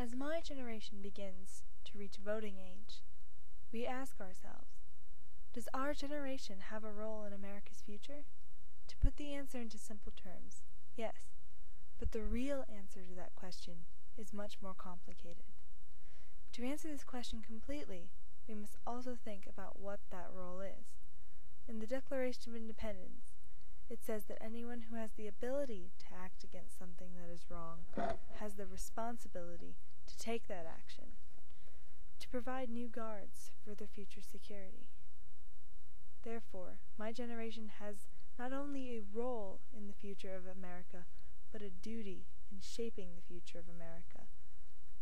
As my generation begins to reach voting age, we ask ourselves, does our generation have a role in America's future? To put the answer into simple terms, yes, but the real answer to that question is much more complicated. To answer this question completely, we must also think about what that role is. In the Declaration of Independence, it says that anyone who has the ability to act against something that is wrong has the responsibility to take that action, to provide new guards for their future security. Therefore, my generation has not only a role in the future of America, but a duty in shaping the future of America.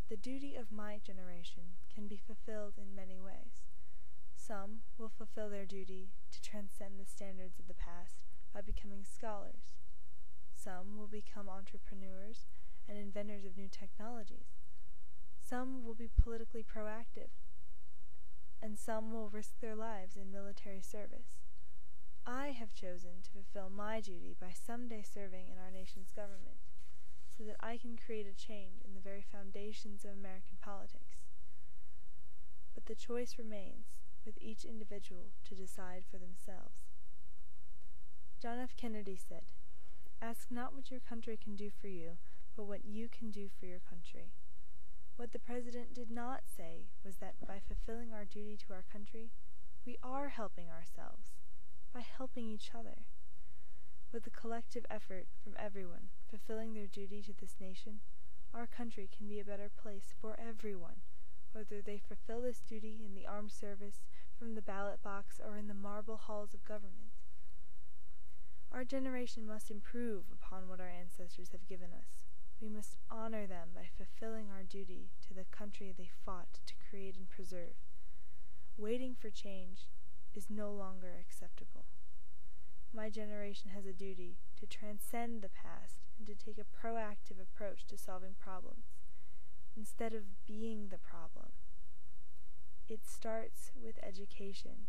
The duty of my generation can be fulfilled in many ways. Some will fulfill their duty to transcend the standards of the past by becoming scholars. Some will become entrepreneurs and inventors of new technologies. Some will be politically proactive, and some will risk their lives in military service. I have chosen to fulfill my duty by someday serving in our nation's government, so that I can create a change in the very foundations of American politics. But the choice remains with each individual to decide for themselves. John F. Kennedy said, "Ask not what your country can do for you, but what you can do for your country." What the President did not say was that by fulfilling our duty to our country, we are helping ourselves, by helping each other. With the collective effort from everyone fulfilling their duty to this nation, our country can be a better place for everyone, whether they fulfill this duty in the armed service, from the ballot box, or in the marble halls of government. Our generation must improve upon what our ancestors have given us. We must honor them by fulfilling our duty to the country they fought to create and preserve. Waiting for change is no longer acceptable. My generation has a duty to transcend the past and to take a proactive approach to solving problems, instead of being the problem. It starts with education.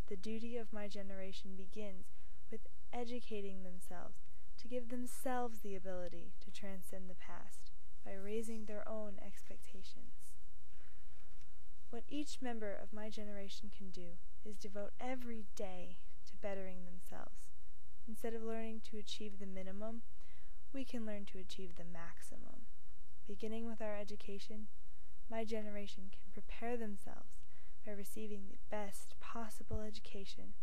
The duty of my generation begins with educating themselves to give themselves the ability to transcend the past by raising their own expectations. What each member of my generation can do is devote every day to bettering themselves. Instead of learning to achieve the minimum, we can learn to achieve the maximum. Beginning with our education, my generation can prepare themselves by receiving the best possible education.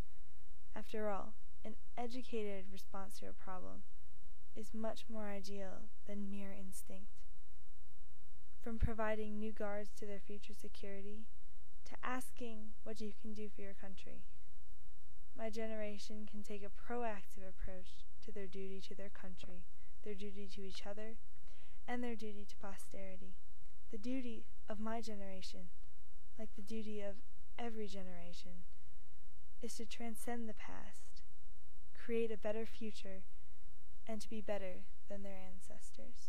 After all, an educated response to a problem is much more ideal than mere instinct. From providing new guards to their future security, to asking what you can do for your country, my generation can take a proactive approach to their duty to their country, their duty to each other, and their duty to posterity. The duty of my generation, like the duty of every generation, is to transcend the past, create a better future, and to be better than their ancestors.